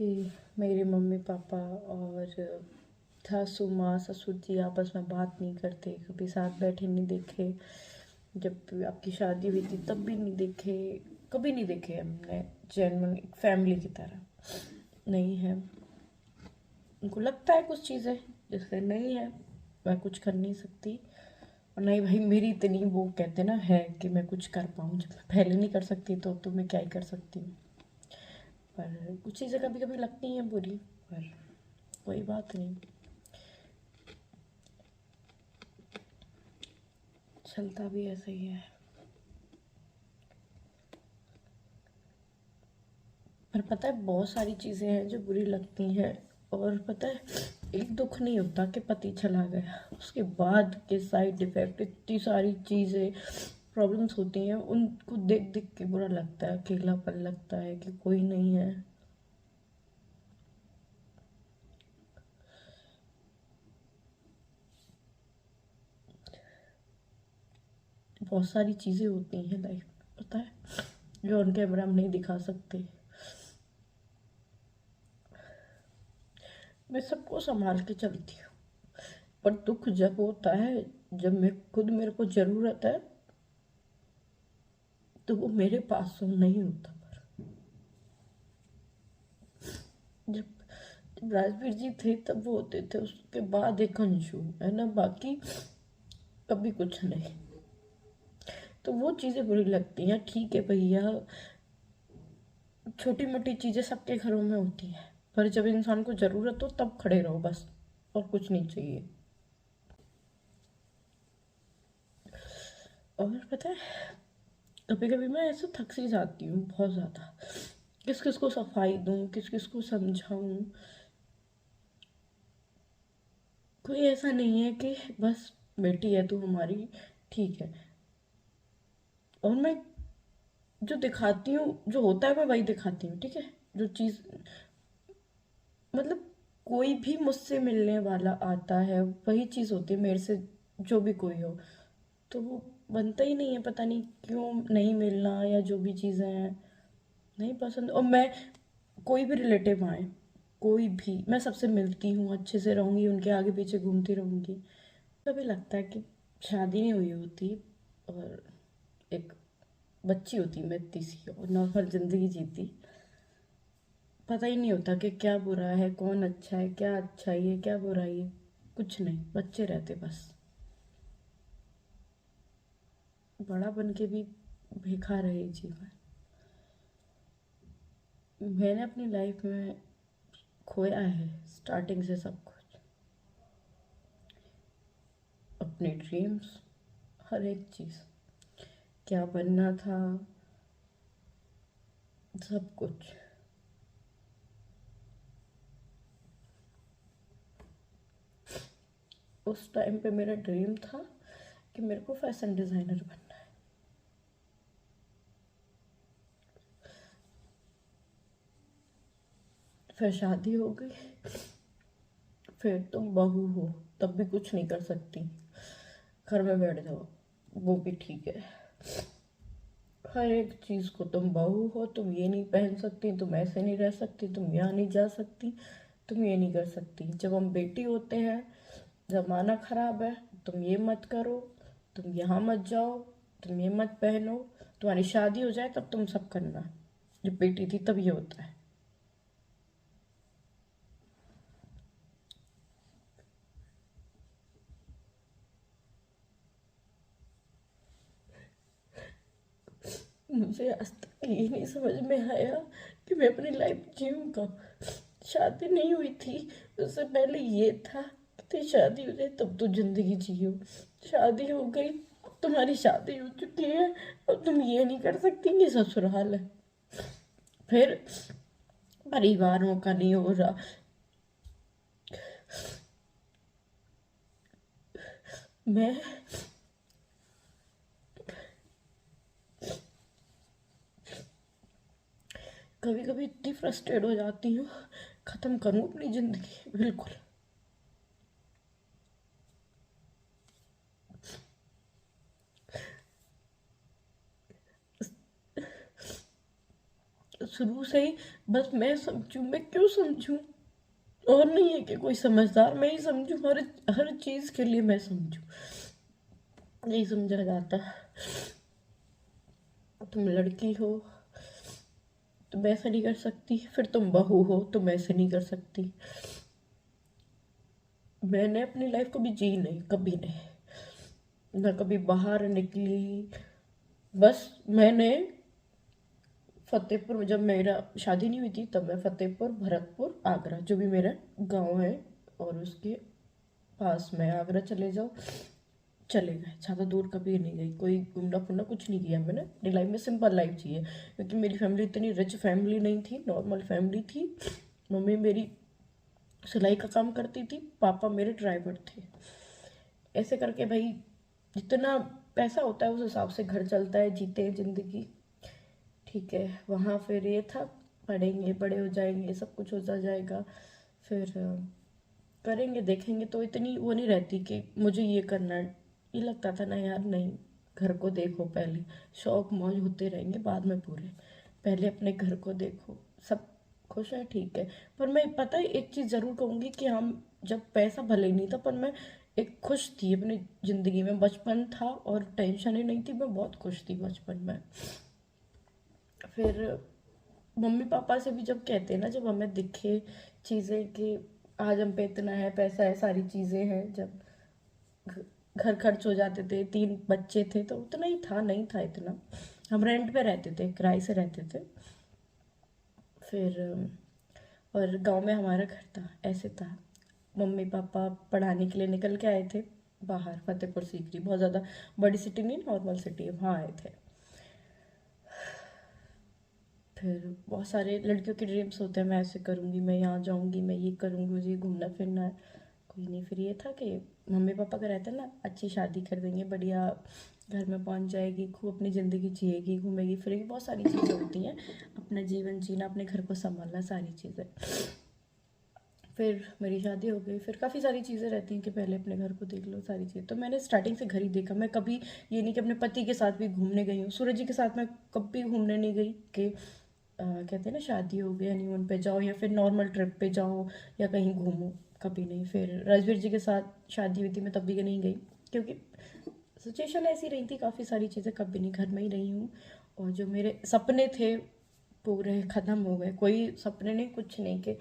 कि मेरे mummy papa और सासू माँ ससुर जी आपस में बात नहीं करते, कभी साथ बैठे नहीं देखे। जब आपकी शादी हुई थी तब भी नहीं देखे, कभी नहीं देखे हमने जेन्युइन एक फैमिली की तरह। नहीं है, उनको लगता है कुछ चीज़ें जैसे नहीं है, मैं कुछ कर नहीं सकती। और नहीं भाई, मेरी इतनी वो कहते ना है कि मैं कुछ कर पाऊँ, जब मैं पहले नहीं कर सकती तो मैं क्या ही कर सकती हूँ। पर कुछ चीज़ें कभी कभी लगती हैं बुरी, पर कोई बात नहीं, चलता भी ऐसा ही है। पर पता है बहुत सारी चीज़ें हैं जो बुरी लगती हैं। और पता है, एक दुख नहीं होता कि पति चला गया, उसके बाद के साइड इफ़ेक्ट इतनी सारी चीज़ें प्रॉब्लम्स होती हैं, उनको देख देख के बुरा लगता है, अकेलापन लगता है कि कोई नहीं है। बहुत सारी चीज़ें होती हैं लाइफ में, पता है, जो ऑन कैमरा हम नहीं दिखा सकते। मैं सबको संभाल के चलती हूँ, पर दुख जब होता है, जब मैं खुद मेरे को ज़रूरत है, तो वो मेरे पास नहीं होता। पर जब जब राजवीर जी थे तब वो होते थे, उसके बाद एक अंशु है ना, बाकी कभी कुछ नहीं। तो वो चीज़ें बुरी लगती हैं। ठीक है भैया, छोटी मोटी चीज़ें सबके घरों में होती हैं, पर जब इंसान को ज़रूरत हो तब खड़े रहो बस, और कुछ नहीं चाहिए। और पता है, कभी कभी मैं ऐसे थक सी जाती हूँ बहुत ज़्यादा, किस किस को सफाई दूँ, किस किस को समझाऊँ। कोई ऐसा नहीं है कि बस बेटी है तू हमारी, ठीक है। और मैं जो दिखाती हूँ, जो होता है मैं वही दिखाती हूँ, ठीक है। जो चीज़ मतलब, कोई भी मुझसे मिलने वाला आता है वही चीज़ होती है मेरे से, जो भी कोई हो। तो वो बनता ही नहीं है, पता नहीं क्यों नहीं मिलना, या जो भी चीज़ें हैं नहीं पसंद। और मैं, कोई भी रिलेटिव आए, कोई भी, मैं सबसे मिलती हूँ, अच्छे से रहूँगी, उनके आगे पीछे घूमती रहूँगी। कभी लगता है कि शादी नहीं हुई होती और एक बच्ची होती मैं इतनी सी, और नॉर्मल ज़िंदगी जीती, पता ही नहीं होता कि क्या बुरा है, कौन अच्छा है, क्या अच्छाई है, क्या बुराई है। कुछ नहीं, बच्चे रहते बस। बड़ा बन के भी बेकार है ये जीवन। मैंने अपनी लाइफ में खोया है स्टार्टिंग से सब कुछ, अपने ड्रीम्स, हर एक चीज़, क्या बनना था, सब कुछ। उस टाइम पे मेरा ड्रीम था कि मेरे को फैशन डिज़ाइनर बनना है। फिर शादी हो गई, फिर तुम बहू हो, तब भी कुछ नहीं कर सकती, घर में बैठ जाओ, वो भी ठीक है। हर एक चीज़ को, तुम बहू हो, तुम ये नहीं पहन सकती, तुम ऐसे नहीं रह सकती, तुम यहाँ नहीं जा सकती, तुम ये नहीं कर सकती। जब हम बेटी होते हैं, ज़माना ख़राब है, तुम ये मत करो, तुम यहाँ मत जाओ, तुम ये मत पहनो, तुम्हारी शादी हो जाए तब तुम सब करना। जब बेटी थी तब ये होता है। मुझे आज तक ये नहीं समझ में आया कि मैं अपनी लाइफ जीऊँ कब। शादी नहीं हुई थी, उससे पहले ये था कि तेरी शादी हो जाए तब तो जिंदगी जियो। शादी हो गई, तुम्हारी शादी हो चुकी है, अब तुम ये नहीं कर सकती, ये ससुराल है। फिर परिवारों का नहीं हो रहा। मैं कभी कभी इतनी फ्रस्ट्रेट हो जाती हूँ, ख़त्म करूँ अपनी ज़िंदगी बिल्कुल। शुरू से ही बस मैं समझूं, मैं क्यों समझूं? और नहीं है कि कोई समझदार, मैं ही समझूं, हर हर चीज़ के लिए मैं समझूं। नहीं समझा जाता। तुम लड़की हो, तुम ऐसा नहीं कर सकती, फिर तुम बहू हो, तुम ऐसे नहीं कर सकती। मैंने अपनी लाइफ कभी जी नहीं, कभी नहीं, ना कभी बाहर निकली। बस मैंने फतेहपुर, जब मेरा शादी नहीं हुई थी तब मैं फतेहपुर, भरतपुर, आगरा, जो भी मेरा गांव है और उसके पास में आगरा चले जाओ, चले गए। ज़्यादा दूर कभी नहीं गई, कोई घूमना फिरना कुछ नहीं किया मैंने अपनी लाइफ में। सिंपल लाइफ चाहिए, क्योंकि मेरी फैमिली इतनी रिच फैमिली नहीं थी, नॉर्मल फैमिली थी। मम्मी मेरी सिलाई का काम करती थी, पापा मेरे ड्राइवर थे। ऐसे करके भाई जितना पैसा होता है उस हिसाब से घर चलता है, जीते हैं ज़िंदगी। ठीक है, वहाँ फिर ये था, पढ़ेंगे, बड़े हो जाएंगे, सब कुछ होता जाएगा, फिर करेंगे, देखेंगे। तो इतनी वो नहीं रहती कि मुझे ये करना है। ये लगता था ना यार, नहीं, घर को देखो पहले, शौक मौज होते रहेंगे बाद में पूरे, पहले अपने घर को देखो। सब खुश है, ठीक है। पर मैं पता है एक चीज़ ज़रूर कहूँगी कि हम, जब पैसा भले ही नहीं था पर मैं एक खुश थी अपनी ज़िंदगी में। बचपन था और टेंशन ही नहीं थी, मैं बहुत खुश थी बचपन में। फिर मम्मी पापा से भी जब कहते हैं ना, जब हमें दिखे चीज़ें कि आज हम पे इतना है, पैसा है, सारी चीज़ें हैं, जब घर खर्च हो जाते थे, 3 बच्चे थे, तो उतना ही था, नहीं था इतना। हम रेंट पे रहते थे, किराए से रहते थे। फिर और गांव में हमारा घर था, ऐसे था। मम्मी पापा पढ़ाने के लिए निकल के आए थे बाहर, फतेहपुर सीकरी, बहुत ज़्यादा बड़ी सिटी नहीं, नॉर्मल सिटी है, वहाँ आए थे। फिर बहुत सारे लड़कियों के ड्रीम्स होते हैं, मैं ऐसे करूँगी, मैं यहाँ जाऊँगी, मैं ये करूँगी, मुझे घूमना फिरना है। कोई नहीं, फिर ये था कि मम्मी पापा का रहता है ना, अच्छी शादी कर देंगे, बढ़िया घर में पहुंच जाएगी, खूब अपनी ज़िंदगी जिएगी, घूमेगी फिरेगी, बहुत सारी चीज़ें होती हैं, अपना जीवन जीना, अपने घर को संभालना, सारी चीज़ें। फिर मेरी शादी हो गई, फिर काफ़ी सारी चीज़ें रहती हैं कि पहले अपने घर को देख लो, सारी चीज़ें। तो मैंने स्टार्टिंग से घर ही देखा। मैं कभी ये नहीं कि अपने पति के साथ भी घूमने गई हूँ, सूरज जी के साथ मैं कभी घूमने नहीं गई कि कहते हैं ना शादी हो गई हनीमून पे जाओ या फिर नॉर्मल ट्रिप पे जाओ या कहीं घूमो, कभी नहीं। फिर राजवीर जी के साथ शादी हुई थी, मैं तब भी नहीं गई, क्योंकि सिचुएशन ऐसी रही थी, काफ़ी सारी चीज़ें, कभी नहीं, घर में ही रही हूँ। और जो मेरे सपने थे पूरे ख़त्म हो गए, कोई सपने नहीं, कुछ नहीं, कि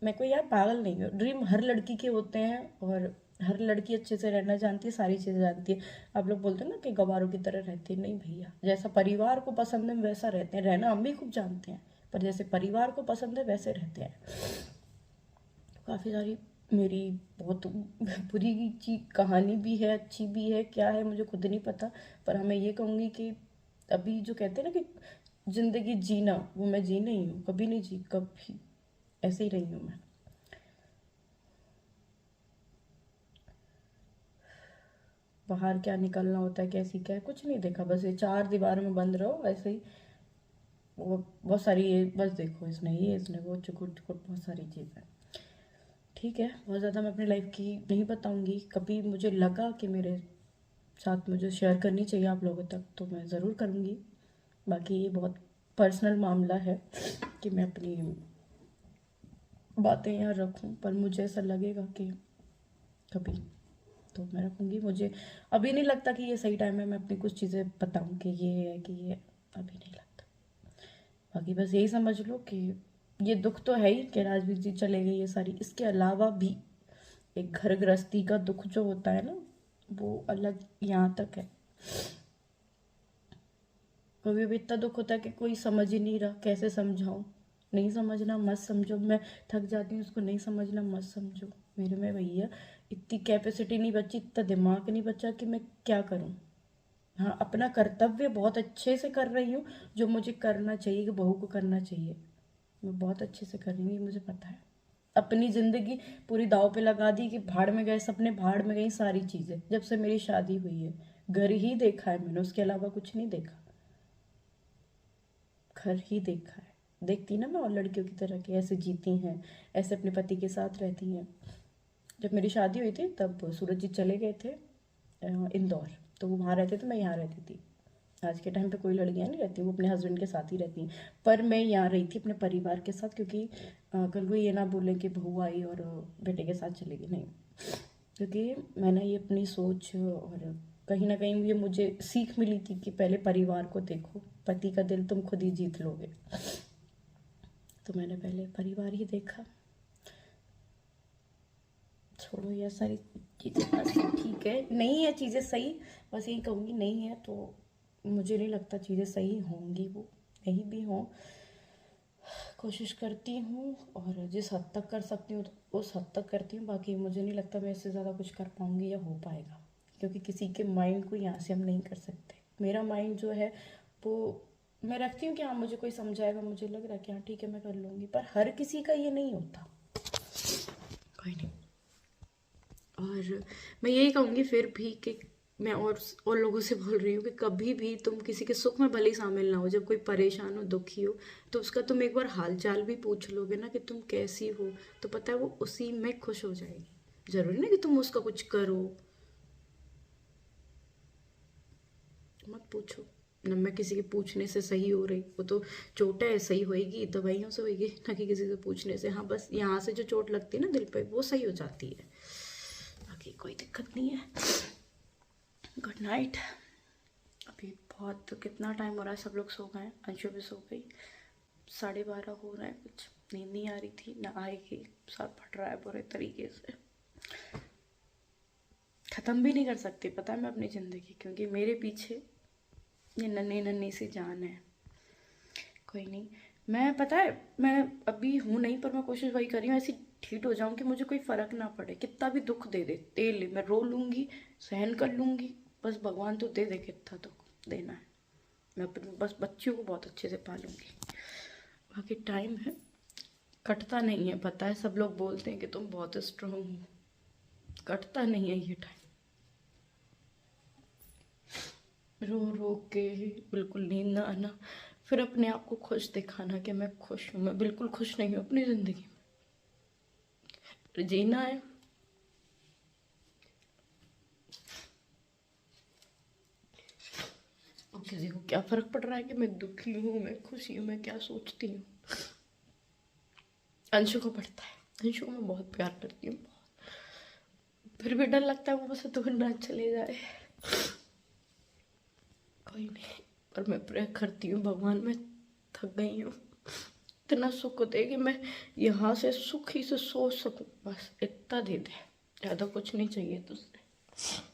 मैं कोई यार पागल नहीं हूँ। ड्रीम हर लड़की के होते हैं और हर लड़की अच्छे से रहना जानती है, सारी चीज़ें जानती है। आप लोग बोलते हैं ना कि गवारों की तरह रहती है, नहीं भैया, जैसा परिवार को पसंद है वैसा रहते हैं, रहना हम भी खूब जानते हैं, पर जैसे परिवार को पसंद है वैसे रहते हैं। काफ़ी सारी मेरी बहुत बुरी चीज कहानी भी है, अच्छी भी है, क्या है मुझे खुद नहीं पता। पर हाँ, मैं ये कहूँगी कि अभी जो कहते हैं ना कि ज़िंदगी जीना, वो मैं जी नहीं हूँ, कभी नहीं जी, कभी, ऐसे ही रही हूँ मैं। बाहर क्या निकलना होता है, कैसी क्या है, कुछ नहीं देखा, बस ये 4 दीवारों में बंद रहो ऐसे ही। वो बहुत सारी, ये बस देखो, इसने ये, इसने वो, चुकुट चुकुट, बहुत सारी चीज़ें। ठीक है, बहुत ज़्यादा मैं अपनी लाइफ की नहीं बताऊंगी। कभी मुझे लगा कि मेरे साथ मुझे शेयर करनी चाहिए आप लोगों तक, तो मैं ज़रूर करूँगी। बाकी ये बहुत पर्सनल मामला है कि मैं अपनी बातें यहाँ रखूँ, पर मुझे ऐसा लगेगा कि कभी, तो मैं रखूँगी। मुझे अभी नहीं लगता कि ये सही टाइम है मैं अपनी कुछ चीज़ें बताऊँ कि ये है कि ये, अभी नहीं लगता। बाकी बस यही समझ लो कि ये दुख तो है ही कि राजवीर जी चले गए, ये सारी, इसके अलावा भी एक घर गृहस्थी का दुख जो होता है ना, वो अलग यहाँ तक है। कभी भी इतना दुख होता है कि कोई समझ ही नहीं रहा, कैसे समझाऊं। नहीं समझना मत समझो, मैं थक जाती हूँ, उसको नहीं समझना मत समझो। मेरे में भैया इतनी कैपेसिटी नहीं बची, इतना दिमाग नहीं बचा कि मैं क्या करूँ। हाँ, अपना कर्तव्य बहुत अच्छे से कर रही हूँ, जो मुझे करना चाहिए, कि बहू को करना चाहिए, मैं बहुत अच्छे से कर रही हूँ, ये मुझे पता है। अपनी ज़िंदगी पूरी दाव पे लगा दी कि भाड़ में गए सपने, भाड़ में गई सारी चीज़ें। जब से मेरी शादी हुई है घर ही देखा है मैंने, उसके अलावा कुछ नहीं देखा, घर ही देखा है। देखती ना मैं और लड़कियों की तरह कि ऐसे जीती हैं, ऐसे अपने पति के साथ रहती हैं। जब मेरी शादी हुई थी तब सूरज जी चले गए थे इंदौर, तो वो वहाँ रहते थे, मैं यहाँ रहती थी। आज के टाइम पे कोई लड़कियां नहीं रहती, वो अपने हस्बैंड के साथ ही रहती हैं। पर मैं यहाँ रही थी अपने परिवार के साथ, क्योंकि कल को ये ना बोले कि बहू आई और बेटे के साथ चलेगी, नहीं। क्योंकि मैंने ये अपनी सोच, और कहीं ना कहीं ये मुझे सीख मिली थी कि पहले परिवार को देखो, पति का दिल तुम खुद ही जीत लोगे। तो मैंने पहले परिवार ही देखा। छोड़ो ये सारी चीज़ें, बस ठीक है, नहीं है चीज़ें सही, बस यही कहूँगी, नहीं है तो मुझे नहीं लगता चीज़ें सही होंगी, वो नहीं भी हों। कोशिश करती हूँ और जिस हद तक कर सकती हूँ तो उस हद तक करती हूँ, बाकी मुझे नहीं लगता मैं इससे ज़्यादा कुछ कर पाऊँगी या हो पाएगा, क्योंकि किसी के माइंड को यहाँ से हम नहीं कर सकते। मेरा माइंड जो है वो मैं रखती हूँ कि हाँ मुझे कोई समझाएगा, मुझे लग रहा है कि हाँ ठीक है मैं कर लूँगी, पर हर किसी का ये नहीं होता। कोई नहीं। और मैं यही कहूँगी फिर भी कि मैं और लोगों से बोल रही हूँ कि कभी भी तुम किसी के सुख में भले ही शामिल ना हो, जब कोई परेशान हो, दुखी हो, तो उसका तुम एक बार हाल चाल भी पूछ लोगे ना कि तुम कैसी हो, तो पता है वो उसी में खुश हो जाएगी। जरूरी ना कि तुम उसका कुछ करो, मत पूछो न। मैं किसी के पूछने से सही हो रही, वो तो चोट है, सही होएगी दवाइयों से होएगी, ना कि किसी से पूछने से। हाँ बस यहाँ से जो चोट लगती है ना दिल पे, वो सही हो जाती है, बाकी कोई दिक्कत नहीं है। Good night. अभी बहुत, कितना टाइम हो रहा है, सब लोग सो गए हैं, अंशु भी सो गई, 12:30 हो रहा है, कुछ नींद नहीं आ रही थी ना, आएगी, सर फट रहा है बुरे तरीके से। ख़त्म भी नहीं कर सकती पता है मैं अपनी ज़िंदगी, क्योंकि मेरे पीछे ये नन्ही नन्ही सी जान है। कोई नहीं, मैं पता है मैं अभी हूँ नहीं, पर मैं कोशिश वही कर रही हूँ ऐसी ठीक हो जाऊँ कि मुझे कोई फ़र्क ना पड़े, कितना भी दुख दे ले, मैं रो लूँगी, सहन कर लूँगी, बस भगवान तो दे दे कितना दुख देना है, मैं अपनी बस बच्चियों को बहुत अच्छे से पालूंगी। बाकी टाइम है, कटता नहीं है, पता है सब लोग बोलते हैं कि तुम बहुत स्ट्रांग हो, कटता नहीं है ये टाइम। रो रो के बिल्कुल नींद ना आना, फिर अपने आप को खुश दिखाना कि मैं खुश हूँ, मैं बिल्कुल खुश नहीं हूँ अपनी ज़िंदगी में, जीना है। अब किसी को क्या फ़र्क पड़ रहा है कि मैं दुखी हूँ, मैं खुशी हूँ, मैं क्या सोचती हूँ। अंशु को पड़ता है, अंशु को मैं बहुत प्यार करती हूँ, फिर भी डर लगता है वो मुझसे दूर ना चले जाए। कोई नहीं, पर मैं प्रे करती हूँ भगवान, मैं थक गई हूँ, इतना सुख दे कि मैं यहाँ से सुखी से सो सकूँ, बस इतना दे दे, ज़्यादा कुछ नहीं चाहिए तुझसे।